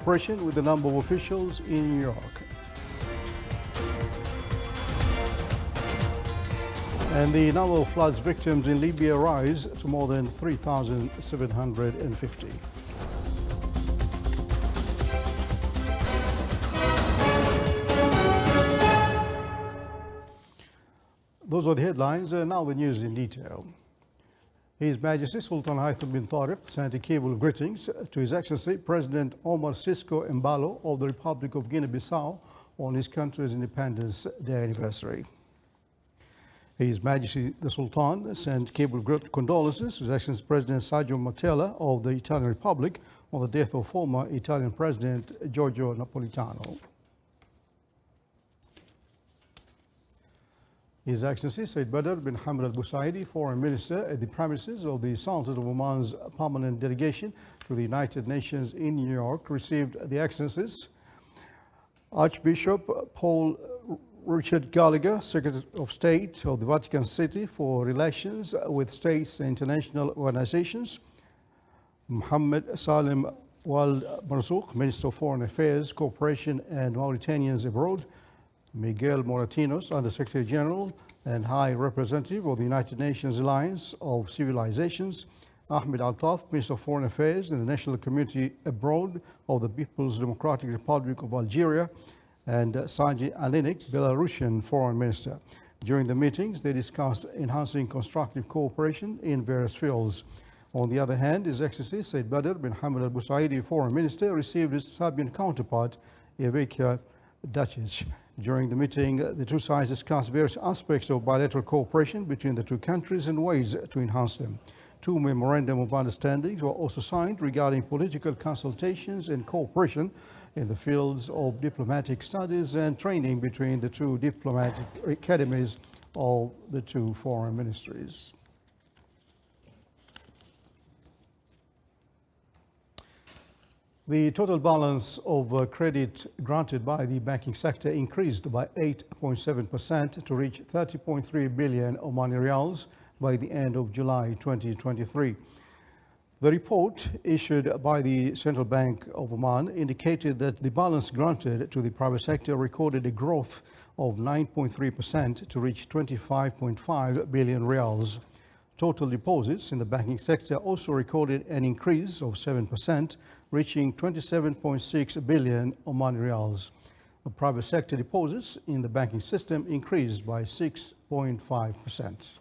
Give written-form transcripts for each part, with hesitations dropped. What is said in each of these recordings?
Operation with a number of officials in New York. And the number of floods victims in Libya rise to more than 3,750. Those are the headlines, now the news in detail. His Majesty Sultan Haitham bin Tariq sent a cable of greetings to His Excellency President Omar Sisco Embalo of the Republic of Guinea-Bissau on his country's Independence Day anniversary. His Majesty the Sultan sent cable of condolences to His Excellency President Sergio Mattarella of the Italian Republic on the death of former Italian President Giorgio Napolitano. His Excellency Said Badr bin Hamad Al Busaidi, Foreign Minister at the premises of the Sultan of Oman's permanent delegation to the United Nations in New York, received the Excellencies Archbishop Paul Richard Gallagher, Secretary of State of the Vatican City for Relations with States and International Organizations, Mohammed Salim Wald Marzouk, Minister of Foreign Affairs, Cooperation and Mauritanians Abroad, Miguel Moratinos, Under-Secretary General and High Representative of the United Nations Alliance of Civilizations, Ahmed Altaf, Minister of Foreign Affairs and the National Community Abroad of the People's Democratic Republic of Algeria, and Sanji Alinik, Belarusian Foreign Minister. During the meetings, they discussed enhancing constructive cooperation in various fields. On the other hand, His Excellency Said Badr bin Hamad Al Busaidi, Foreign Minister, received his Serbian counterpart, Ivica Dacic. During the meeting, the two sides discussed various aspects of bilateral cooperation between the two countries and ways to enhance them. Two memorandum of understandings were also signed regarding political consultations and cooperation in the fields of diplomatic studies and training between the two diplomatic academies of the two foreign ministries. The total balance of credit granted by the banking sector increased by 8.7% to reach 30.3 billion Omani Riyals by the end of July 2023. The report issued by the Central Bank of Oman indicated that the balance granted to the private sector recorded a growth of 9.3% to reach 25.5 billion Riyals. Total deposits in the banking sector also recorded an increase of 7%, reaching 27.6 billion Omani Riyals. The private sector deposits in the banking system increased by 6.5%.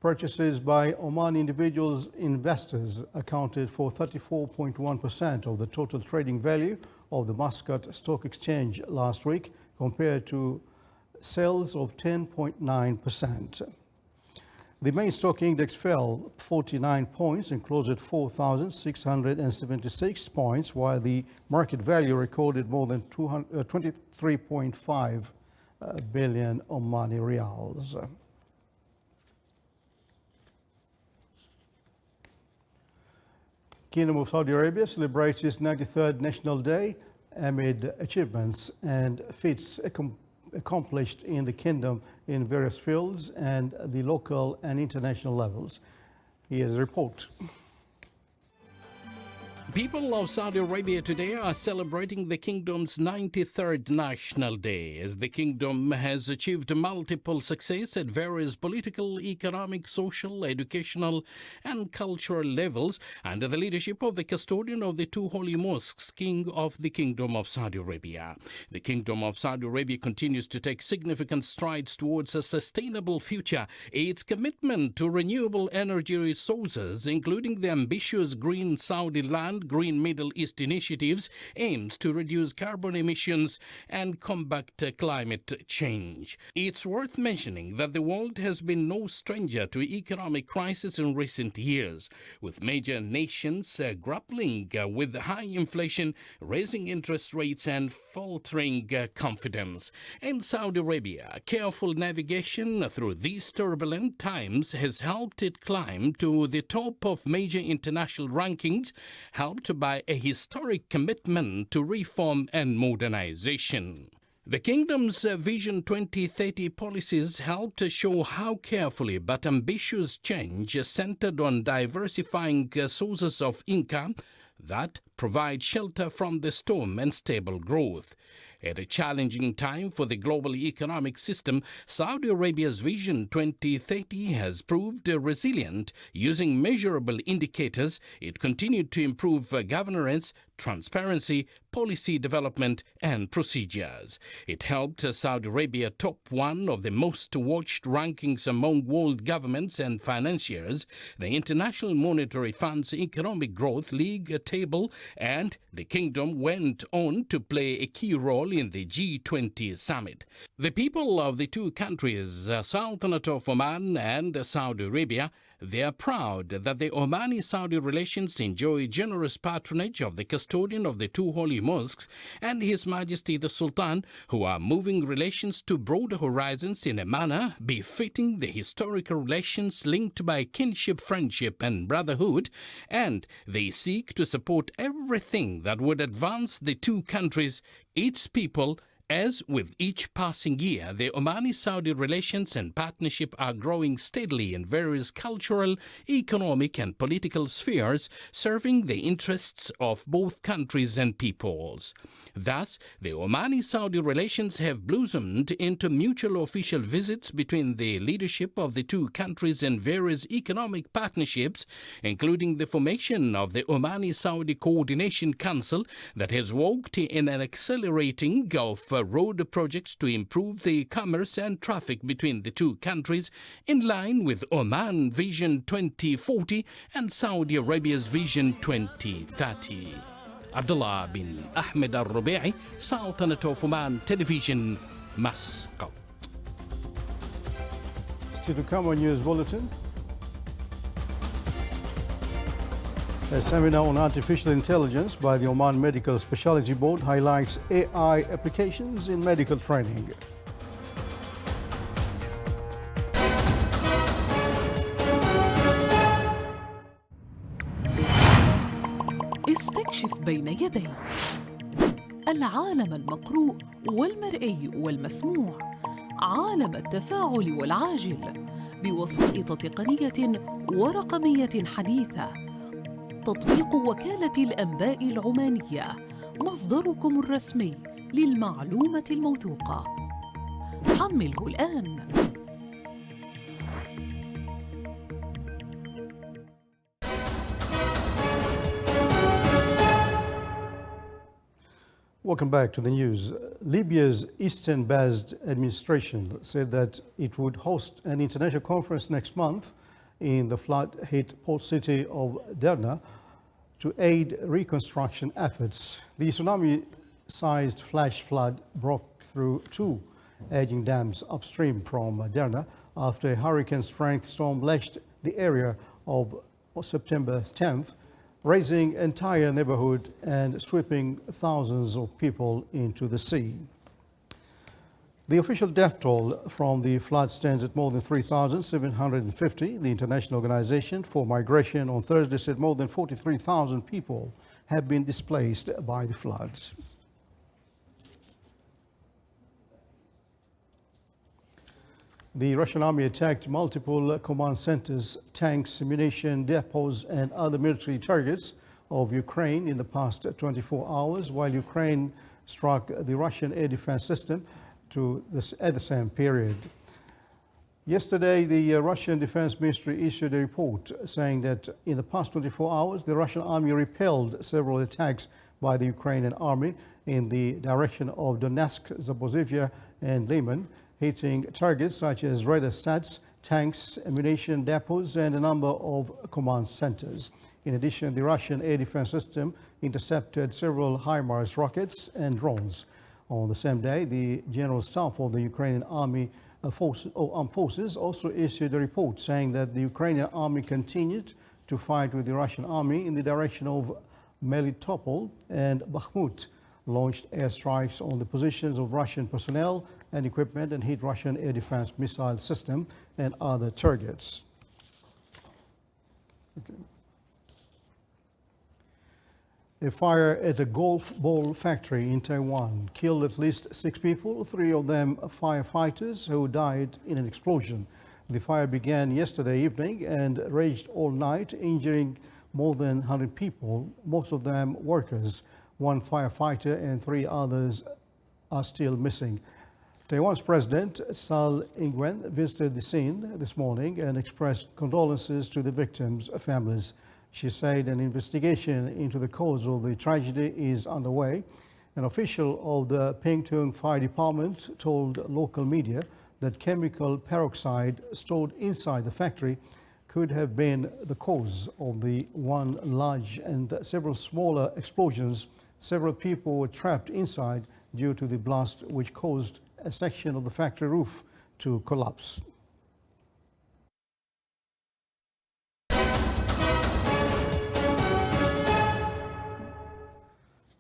Purchases by Omani individuals investors accounted for 34.1% of the total trading value of the Muscat Stock Exchange last week, compared to sales of 10.9%. The main stock index fell 49 points and closed at 4,676 points, while the market value recorded more than 23.5 billion Omani Riyals. Kingdom of Saudi Arabia celebrates its 93rd National Day amid achievements and feats accomplished in the kingdom in various fields and the local and international levels. Here's a report. People of Saudi Arabia today are celebrating the kingdom's 93rd National Day, as the kingdom has achieved multiple success at various political, economic, social, educational and cultural levels under the leadership of the custodian of the two holy mosques, King of the Kingdom of Saudi Arabia. The Kingdom of Saudi Arabia continues to take significant strides towards a sustainable future. Its commitment to renewable energy resources, including the ambitious Green Saudi Land, Green Middle East initiatives, aims to reduce carbon emissions and combat climate change. It's worth mentioning that the world has been no stranger to economic crisis in recent years, with major nations grappling with high inflation, raising interest rates and faltering confidence. In Saudi Arabia, careful navigation through these turbulent times has helped it climb to the top of major international rankings, helped by a historic commitment to reform and modernization. The Kingdom's Vision 2030 policies help to show how carefully but ambitious change is centered on diversifying sources of income that provide shelter from the storm and stable growth. At a challenging time for the global economic system, Saudi Arabia's Vision 2030 has proved resilient. Using measurable indicators, it continued to improve governance, transparency, policy development, and procedures. It helped Saudi Arabia top one of the most watched rankings among world governments and financiers, the International Monetary Fund's Economic Growth League table, and the Kingdom went on to play a key role in the G20 summit. The people of the two countries, Sultanate of Oman and Saudi Arabia, they are proud that the Omani-Saudi relations enjoy generous patronage of the custodian of the two holy mosques and His Majesty the Sultan, who are moving relations to broader horizons in a manner befitting the historical relations linked by kinship, friendship, and brotherhood, and they seek to support everything that would advance the two countries, its people. As with each passing year, the Omani-Saudi relations and partnership are growing steadily in various cultural, economic, and political spheres, serving the interests of both countries and peoples. Thus, the Omani-Saudi relations have blossomed into mutual official visits between the leadership of the two countries and various economic partnerships, including the formation of the Omani-Saudi Coordination Council that has worked in an accelerating of road projects to improve the commerce and traffic between the two countries in line with Oman Vision 2040 and Saudi Arabia's Vision 2030. Abdullah bin Ahmed Al-Rubi'i, Sultanate of Oman Television, Muscat. Still to come on News Bulletin. A seminar on artificial intelligence by the Oman Medical Specialty Board highlights AI applications in medical training. استكشف بين يديك العالم المقروء والمرئي والمسموع، عالم التفاعل والعاجل بوسائط تقنية ورقمية حديثة. تطبيق وكالة الأنباء العمانية، مصدركم الرسمي للمعلومة الموثوقة. حمله الآن. Welcome back to the news. Libya's Eastern-based administration said that it would host an international conference next month in the flood-hit port city of Derna to aid reconstruction efforts. The tsunami-sized flash flood broke through two aging dams upstream from Derna after a hurricane-strength storm lashed the area of September 10th, razing entire neighborhood and sweeping thousands of people into the sea. The official death toll from the flood stands at more than 3,750. The International Organization for Migration on Thursday said more than 43,000 people have been displaced by the floods. The Russian army attacked multiple command centers, tanks, ammunition depots, and other military targets of Ukraine in the past 24 hours, while Ukraine struck the Russian air defense system at the same period. Yesterday, the Russian Defense Ministry issued a report saying that in the past 24 hours, the Russian army repelled several attacks by the Ukrainian army in the direction of Donetsk, Zaporizhzhia, and Lyman, hitting targets such as radar sets, tanks, ammunition depots, and a number of command centers. In addition, the Russian air defense system intercepted several HIMARS rockets and drones. On the same day, the General Staff of the Ukrainian Armed Forces also issued a report saying that the Ukrainian army continued to fight with the Russian army in the direction of Melitopol and Bakhmut, launched airstrikes on the positions of Russian personnel and equipment, and hit Russian air defense missile system and other targets. Okay. A fire at a golf ball factory in Taiwan killed at least 6 people, 3 of them firefighters who died in an explosion. The fire began yesterday evening and raged all night, injuring more than 100 people, most of them workers. 1 firefighter and 3 others are still missing. Taiwan's President Tsai Ing-wen visited the scene this morning and expressed condolences to the victims' families. She said an investigation into the cause of the tragedy is underway. An official of the Pingtung Fire Department told local media that chemical peroxide stored inside the factory could have been the cause of the one large and several smaller explosions. Several people were trapped inside due to the blast, which caused a section of the factory roof to collapse.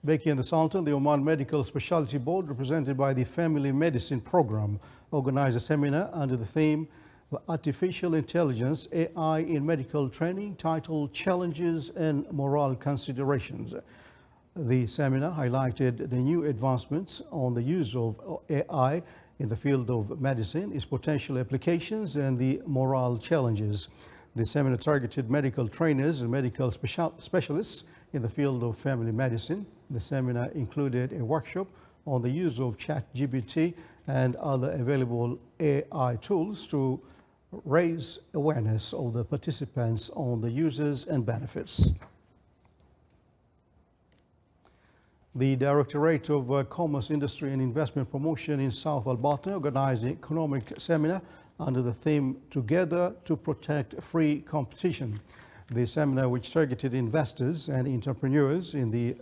Back in the Sultan, the Oman Medical Specialty Board, represented by the Family Medicine Program, organized a seminar under the theme Artificial Intelligence, AI in Medical Training, titled Challenges and Moral Considerations. The seminar highlighted the new advancements on the use of AI in the field of medicine, its potential applications, and the moral challenges. The seminar targeted medical trainers and medical specialists in the field of family medicine. The seminar included a workshop on the use of ChatGPT and other available AI tools to raise awareness of the participants on the uses and benefits. The Directorate of Commerce, Industry and Investment Promotion in South Alberta organized an economic seminar under the theme Together to Protect Free Competition. The seminar, which targeted investors and entrepreneurs in the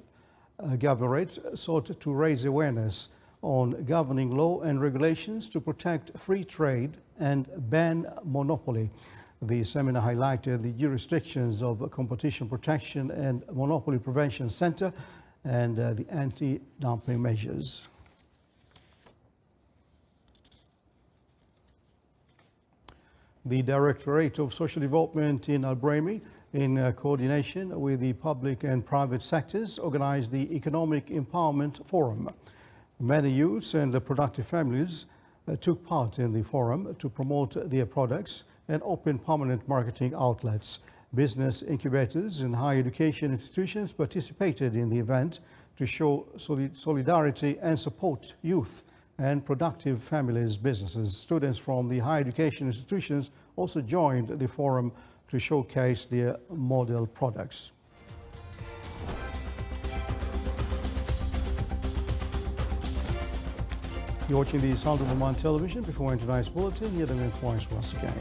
governorate, sought to raise awareness on governing law and regulations to protect free trade and ban monopoly. The seminar highlighted the jurisdictions of Competition Protection and Monopoly Prevention Center and the anti-dumping measures. The Directorate of Social Development in Albrami, in coordination with the public and private sectors, organized the Economic Empowerment Forum. Many youths and productive families took part in the forum to promote their products and open permanent marketing outlets. Business incubators and higher education institutions participated in the event to show solidarity and support youth and productive families' businesses. Students from the higher education institutions also joined the forum to showcase their model products. You're watching the Sultan of Oman television. Before tonight's bulletin, here are the main points once again.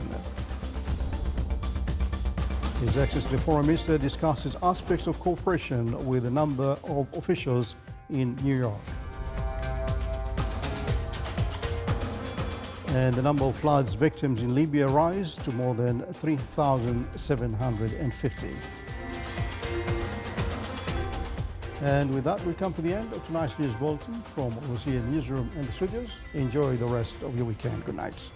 His Excellency the Foreign Minister discusses aspects of cooperation with a number of officials in New York. And the number of floods victims in Libya rise to more than 3,750. And with that, we come to the end of tonight's news bulletin from overseas newsroom and the studios. Enjoy the rest of your weekend. Good night.